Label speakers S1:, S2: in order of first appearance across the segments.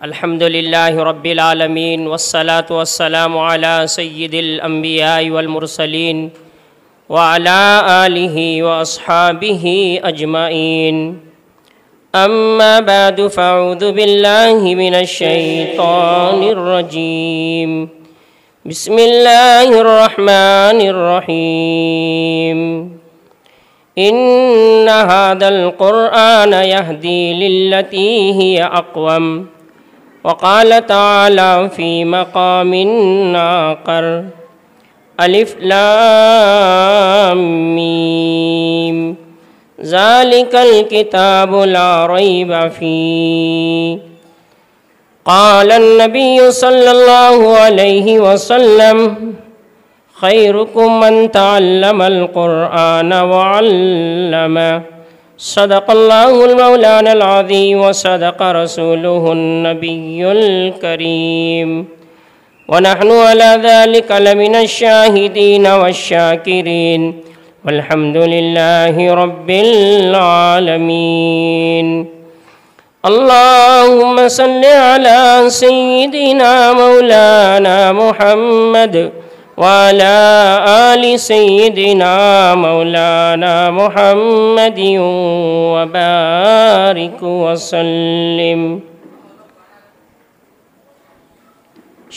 S1: الحمد للہ رب العالمین والصلاة والسلام علی سید الانبیاء والمرسلین وعلى آلہ واصحابہ اجمعین اما بعد فاعوذ باللہ من الشیطان الرجیم بسم اللہ الرحمن الرحیم ان هذا القرآن يهدي للتي هي أقوم وقال تعالى في مقام آخر ألف لام ميم ذلك الكتاب لا ريب فيه قال النبي صلى الله عليه وسلم خيركم من تعلم القرآن وعلمه صدق الله المولانا العظيم وصدق رسوله النبي الكريم ونحن على ذلك لمن الشاهدين والشاكرين والحمد لله رب العالمين اللهم صل على سيدنا مولانا محمد وعلى آل سيدنا مولانا محمد وبارك وسلم۔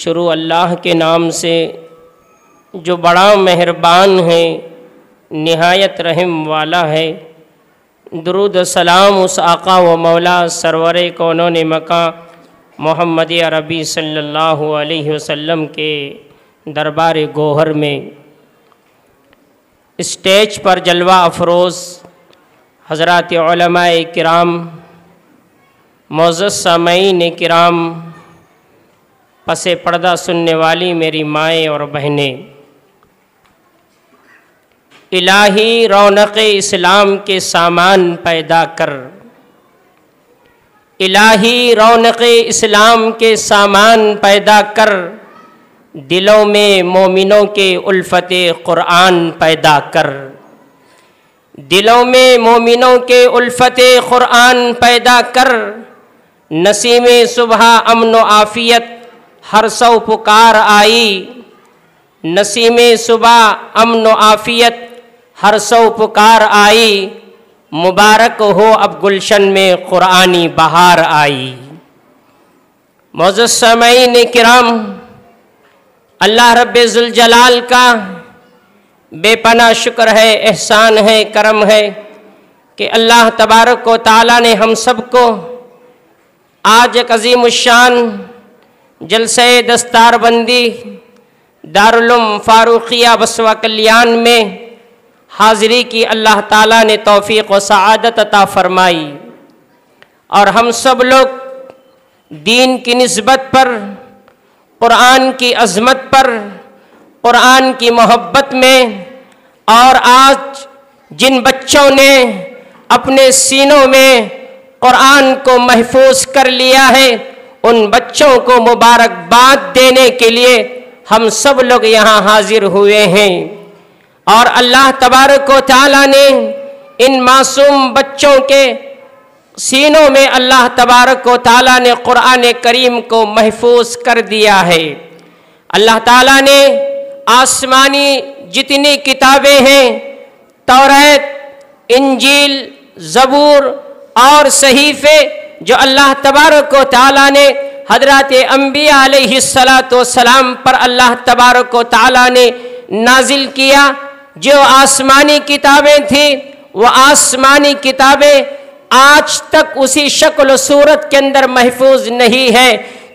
S1: شروع اللہ کے نام سے جو بڑا مہربان ہے، نہایت رحم والا ہے۔ درود و سلام اس آقا و مولا سرور کونین مکان محمد عربی صلی اللہ علیہ وسلم کے دربار گوہر میں اسٹیج پر جلوہ افروز حضرات علماء کرام، معزز سامعین کرام، پس پردہ سننے والی میری مائیں اور بہنیں، الہی رونق اسلام کے سامان پیدا کر، الہی رونق اسلام کے سامان پیدا کر، دلوں میں مومنوں کے الفت قرآن پیدا کر، دلوں میں مومنوں کے الفت قرآن پیدا کر، نسیم صبح امن و عافیت ہر سو پکار آئی، نسیم صبح امن و عافیت ہر سو پکار آئی، مبارک ہو اب گلشن میں قرآنی بہار آئی۔ معزز سامعین کرام، اللہ رب ذوالجلال کا بے پناہ شکر ہے، احسان ہے، کرم ہے کہ اللہ تبارک و تعالیٰ نے ہم سب کو آج ایک عظیم الشان جلسہ دستار بندی دارالعلوم فاروقیہ بسوا کلیان میں حاضری کی اللہ تعالیٰ نے توفیق و سعادت عطا فرمائی، اور ہم سب لوگ دین کی نسبت پر، قرآن کی عظمت پر، قرآن کی محبت میں، اور آج جن بچوں نے اپنے سینوں میں قرآن کو محفوظ کر لیا ہے، ان بچوں کو مبارکباد دینے کے لیے ہم سب لوگ یہاں حاضر ہوئے ہیں، اور اللہ تبارک و تعالیٰ نے ان معصوم بچوں کے سینوں میں اللہ تبارک و تعالیٰ نے قرآن کریم کو محفوظ کر دیا ہے۔ اللہ تعالیٰ نے آسمانی جتنی کتابیں ہیں، توریت، انجیل، زبور اور صحیفے، جو اللہ تبارک و تعالیٰ نے حضرات انبیاء علیہ السلام پر اللہ تبارک و تعالیٰ نے نازل کیا، جو آسمانی کتابیں تھیں، وہ آسمانی کتابیں آج تک اسی شکل و صورت کے اندر محفوظ نہیں ہے،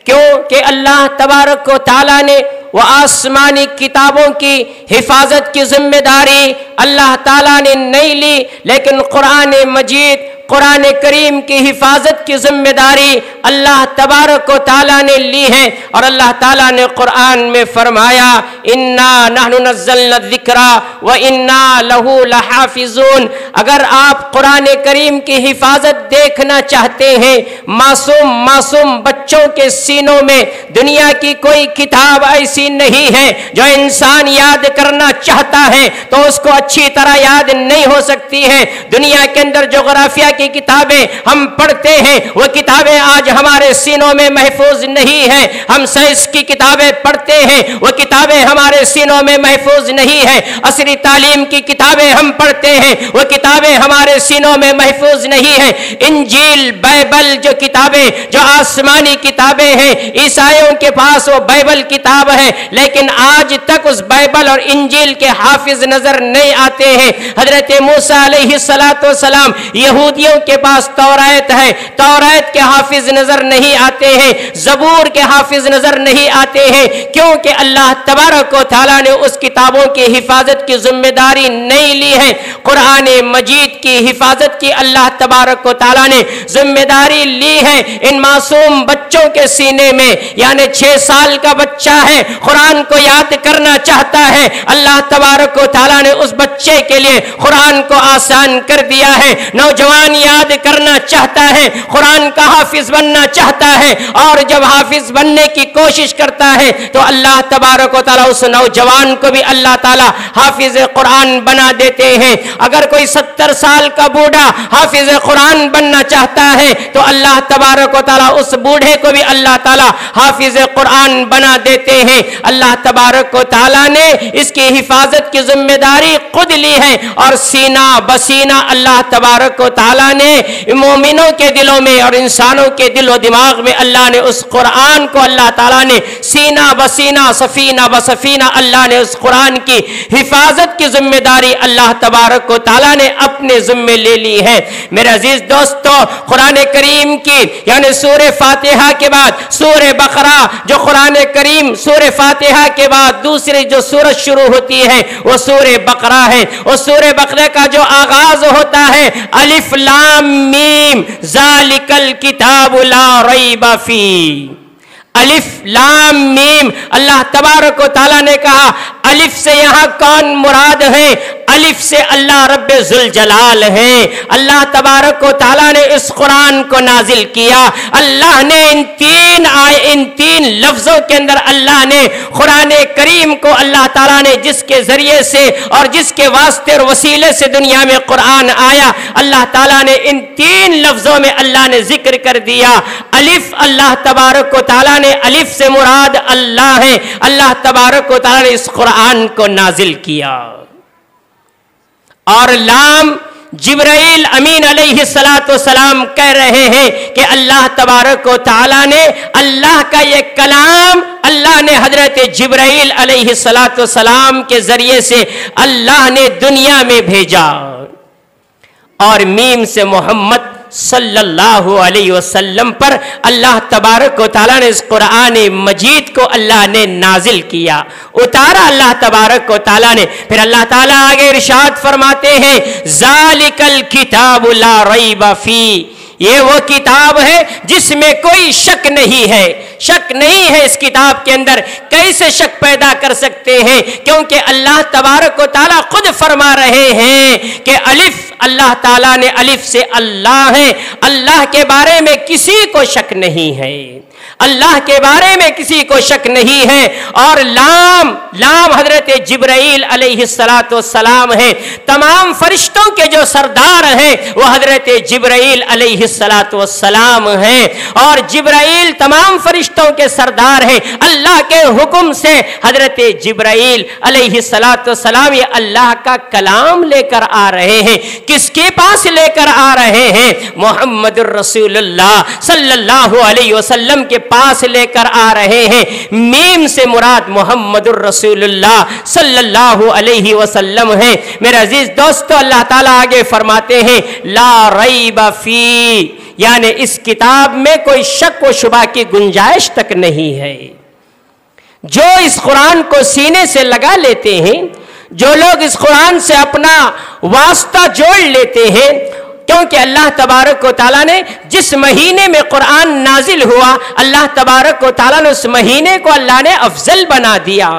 S1: کیونکہ اللہ تبارک و تعالیٰ نے وہ آسمانی کتابوں کی حفاظت کی ذمہ داری اللہ تعالیٰ نے نہیں لی، لیکن قرآن مجید، قرآن کریم کی حفاظت کی ذمہ داری اللہ تبارک و تعالیٰ نے لی ہے، اور اللہ تعالیٰ نے قرآن میں فرمایا اِنَّا نَحْنُ نَزَّلْنَا الذِّكْرَ وَإِنَّا لَهُ لَحَافِظُونَ۔ اگر آپ قرآن کریم کی حفاظت دیکھنا چاہتے ہیں، معصوم بچوں کے سینوں میں دنیا کی کوئی کتاب ایسی نہیں ہے جو انسان یاد کرنا چاہتا ہے تو اس کو اچھی طرح یاد نہیں ہو سکتی ہے۔ دنیا کے اندر جغرافیہ کی کتابیں ہم پڑھتے ہیں، وہ کتابیں آج ہمارے سینوں میں محفوظ نہیں ہیں۔ ہم سائنس کی کتابیں پڑھتے ہیں، وہ کتابیں ہمارے سینوں میں محفوظ نہیں ہیں۔ عصری تعلیم کی کتابیں ہم پڑھتے ہیں، وہ کتابیں ہمارے سینوں میں محفوظ نہیں ہیں۔ انجیل، بائبل جو کتابیں، جو آسمانی کتابیں ہیں، عیسائیوں کے پاس وہ بائبل کتاب ہے، لیکن آج تک اس بائبل اور انجیل کے حافظ نظر نہیں آتے ہیں۔ حضرت موسیٰ علیہ السلام یہودیوں کے پاس توریت ہے، توریت کے حافظ نظر نہیں آتے ہیں، زبور کے حافظ نظر نہیں آتے ہیں، کیونکہ اللہ تبارک و تعالیٰ نے اس کتابوں کی حفاظت کی ذمہ داری نہیں لی ہے۔ قرآن مجید کی حفاظت کی اللہ تبارک و تعالیٰ نے ذمہ داری لی ہے۔ ان معصوم بچوں کے سینے میں، یعنی 6 سال کا بچہ ہے، قرآن کو یاد کرنا چاہتا ہے، اللہ تبارک و تعالیٰ نے اس بچے کے لیے قرآن کو آسان کر دیا ہے۔ نوجوان یاد کرنا چاہتا ہے، قرآن کا حافظ بننا چاہتا ہے، اور جب حافظ بننے کی کوشش کرتا ہے تو اللہ تبارک و تعالیٰ اس نوجوان کو بھی اللہ تعالیٰ حافظ قرآن بنا دیتے ہیں۔ اگر کوئی 70 سال کا بوڑھا حافظ قرآن بننا چاہتا ہے تو اللہ تبارک و تعالیٰ اس بوڑھے کو بھی اللہ تعالیٰ حافظ قرآن بنا دیتے ہیں۔ اللہ تبارک و تعالیٰ نے اس کی حفاظت کی ذمہ داری خود لی ہے، اور سینہ بسینہ اللہ تبارک و تعالیٰ نے مومنوں کے دلوں میں اور انسانوں کے دل و دماغ میں اللہ نے اس قرآن کو، اللہ تعالیٰ نے سینہ بسینہ، سفینہ بسفینہ اللہ نے اس قرآن کی حفاظت کی ذمہ داری اللہ تبارک و تعالیٰ نے اپنے ذمے لے لی ہے۔ میرے عزیز دوستو، قرآن کریم کی یعنی سورہ فاتحہ کے بعد سورہ بقرہ، جو قرآن کریم سورہ فاتحہ کے بعد دوسری جو سورت شروع ہوتی ہے وہ سورہ بقرہ ہے۔ اس سورہ بقرہ کا جو آغاز ہوتا ہے الف لام میم ذالک الکتاب لا ریب فیہ، الف لام میم، اللہ تبارک و تعالیٰ نے کہا الف سے یہاں کون مراد ہے؟ الف سے اللہ رب ذوالجلال ہے۔ اللہ تبارک و تعالیٰ نے اس قرآن کو نازل کیا۔ اللہ نے ان تین لفظوں کے اندر اللہ نے قرآن کریم کو، اللہ تعالیٰ نے جس کے ذریعے سے اور جس کے واسطے اور وسیلے سے دنیا میں قرآن آیا، اللہ تعالیٰ نے ان 3 لفظوں میں اللہ نے ذکر کر دیا۔ الف، اللہ تبارک و تعالیٰ نے الف سے مراد اللہ ہے، اللہ تبارک و تعالیٰ نے اس قرآن کو نازل کیا۔ اور لام، جبرائیل امین علیہ السلام کہہ رہے ہیں کہ اللہ تبارک و تعالیٰ نے، اللہ کا یہ کلام اللہ نے حضرت جبرائیل علیہ السلام کے ذریعے سے اللہ نے دنیا میں بھیجا۔ اور میم سے محمد صلی اللہ علیہ وسلم پر اللہ تبارک و تعالیٰ نے اس قرآن مجید کو اللہ نے نازل کیا، اتارا اللہ تبارک و تعالیٰ نے۔ پھر اللہ تعالیٰ آگے ارشاد فرماتے ہیں ذالک الکتاب لا ریب فیہ، یہ وہ کتاب ہے جس میں کوئی شک نہیں ہے۔ شک نہیں ہے اس کتاب کے اندر، کیسے شک پیدا کر سکتے ہیں؟ کیونکہ اللہ تبارک و تعالیٰ خود فرما رہے ہیں کہ الف، اللہ تعالیٰ نے الف سے اللہ ہے، اللہ کے بارے میں کسی کو شک نہیں ہے، اللہ کے بارے میں کسی کو شک نہیں ہے۔ اور لام، لام حضرت جبرائیل علیہ السلام ہے، تمام فرشتوں کے جو سردار ہیں وہ حضرت جبرائیل علیہ السلام ہیں، اور جبرائیل تمام فرشتوں کے سردار ہیں۔ اللہ کے حکم سے حضرت جبرائیل علیہ السلام یہ اللہ کا کلام لے کر آ رہے ہیں۔ کس کے پاس لے کر آ رہے ہیں؟ محمد الرسول اللہ صلی اللہ علیہ وسلم کے پاس لے کر آ رہے ہیں۔ میم سے مراد محمد الرسول اللہ صلی اللہ علیہ وسلم ہے۔ میرے عزیز دوستو، اللہ تعالیٰ آگے فرماتے ہیں لا ریب فیہ، یعنی اس کتاب میں کوئی شک و شبہ کی گنجائش تک نہیں ہے۔ جو اس قرآن کو سینے سے لگا لیتے ہیں، جو لوگ اس قرآن سے اپنا واسطہ جوڑ لیتے ہیں، کیونکہ اللہ تبارک و تعالیٰ نے جس مہینے میں قرآن نازل ہوا اللہ تبارک و تعالیٰ نے اس مہینے کو اللہ نے افضل بنا دیا.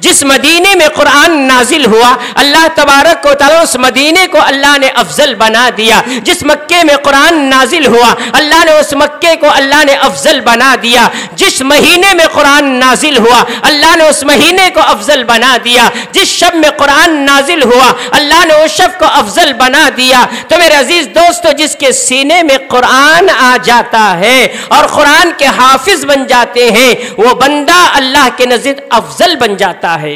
S1: جس مدینے میں قرآن نازل ہوا اللہ تبارک و تعالیٰ اس مدینے کو اللہ نے افضل بنا دیا. جس مکے میں قرآن نازل ہوا اللہ نے اس مکے کو اللہ نے افضل بنا دیا. جس مہینے میں قرآن نازل ہوا اللہ نے اس مہینے کو افضل بنا دیا. جس شب میں قرآن نازل ہوا اللہ نے اس شب کو افضل بنا دیا. تو میرے عزیز دوستو جس کے سینے میں قرآن آ جاتا ہے اور قرآن کے حافظ بن جاتے ہیں وہ بندہ اللہ کے نزد افضل بن جاتا ہے.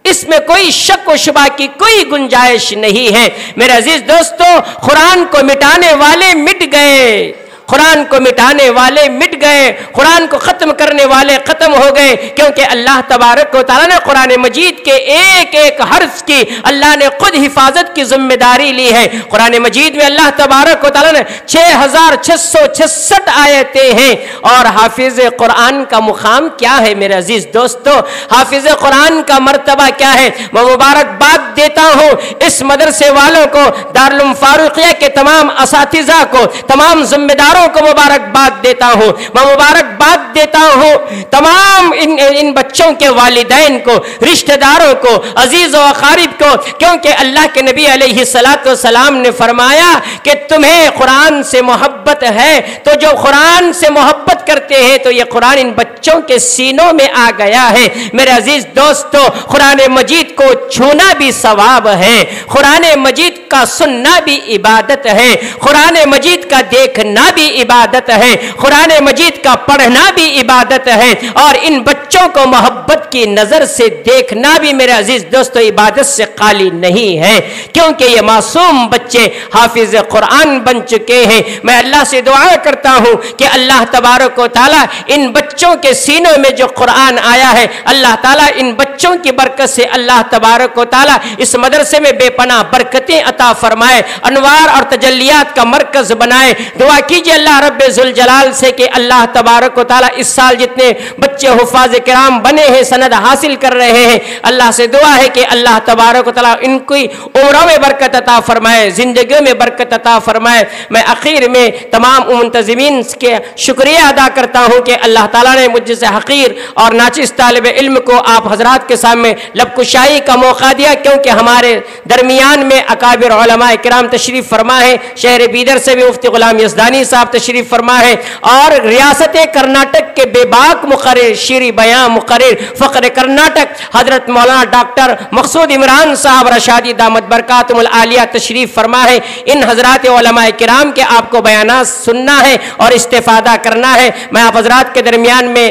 S1: اس میں کوئی شک و شبہ کی کوئی گنجائش نہیں ہے. میرے عزیز دوستو قرآن کو مٹانے والے مٹ گئے، قرآن کو مٹانے والے مٹ گئے، قرآن کو ختم کرنے والے ختم ہو گئے، کیونکہ اللہ تبارک و تعالیٰ نے قرآن مجید کے ایک ایک حرف کی اللہ نے خود حفاظت کی ذمہ داری لی ہے. قرآن مجید میں اللہ تبارک و تعالیٰ نے 6666 آیتیں ہیں. اور حافظ قرآن کا مقام کیا ہے میرے عزیز دوستو؟ حافظ قرآن کا مرتبہ کیا ہے؟ میں مبارکباد دیتا ہوں اس مدرسے والوں کو، دارالعلوم فاروقیہ کے تمام اساتذہ کو، تمام ذمہ داروں کو مبارکباد دیتا ہوں. میں مبارکباد دیتا ہوں تمام ان بچوں کے والدین کو، رشتہ داروں کو، عزیز و اقارب کو، کیونکہ اللہ کے نبی علیہ السلام نے فرمایا کہ تمہیں قرآن سے محبت ہے تو جو قرآن سے محبت کرتے ہیں تو یہ قرآن ان بچوں کے سینوں میں آ گیا ہے. میرے عزیز دوستو قرآن مجید کو چھونا بھی ثواب ہے، قرآن مجید کا سننا بھی عبادت ہے، قرآن مجید کا دیکھنا بھی عبادت ہے، قرآن مجید کا پڑھنا بھی عبادت ہے، اور ان بچوں کو محبت کی نظر سے دیکھنا بھی میرے عزیز دوستو عبادت سے خالی نہیں ہے، کیونکہ یہ معصوم بچے حافظ قرآن بن چکے ہیں. میں اللہ سے دعا کرتا ہوں کہ اللہ تبارک و تعالیٰ ان بچوں کے سینوں میں جو قرآن آیا ہے اللہ تعالیٰ ان بچوں کی برکت سے اللہ تبارک و تعالیٰ اس مدرسے میں بے پناہ برکتیں عطا فرمائے، انوار اور تجلیات کا مرکز بنائے. دعا کیجئے اللہ رب ذوالجلال سے کہ اللہ تبارک و تعالیٰ اس سال جتنے بچے حفاظ کرام بنے ہیں، سند حاصل کر رہے ہیں، اللہ سے دعا ہے کہ اللہ تبارک و تعالیٰ ان کی عمروں میں برکت عطا فرمائے، زندگیوں میں برکت عطا فرمائے. میں آخر میں تمام منتظمین کے شکریہ ادا کرتا ہوں کہ اللہ تعالیٰ نے مجھ سے حقیر اور ناچز طالب علم کو آپ حضرات کے سامنے لب کشائی کا موقع دیا، کیونکہ ہمارے درمیان میں اکابر علماء کرام تشریف فرما ہے. شہر بیدر سے بھی مفتی غلام یزدانی صاحب تشریف فرما ہے، اور ریاست کرناٹک کے بے باک مقرر، شیری بیان مقرر فقر کرناٹک حضرت مولانا ڈاکٹر مقصود عمران صاحب رشادی دامت برکاتہم العالیہ تشریف فرما ہے. ان حضرات علماء کرام کے آپ کو بیانات سننا ہے اور استفادہ کرنا ہے. میں آپ حضرات کے درمیان میں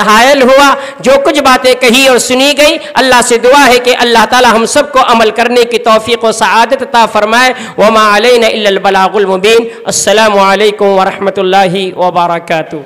S1: حائل ہوا، جو کچھ باتیں کہی اور سنی گئی اللہ سے دعا ہے کہ اللہ تعالی ہم سب کو عمل کرنے کی توفیق و سعادت عطا فرمائے. وما علینا الا البلاغ المبین. السلام علیکم ورحمۃ اللہ وبرکاتہ.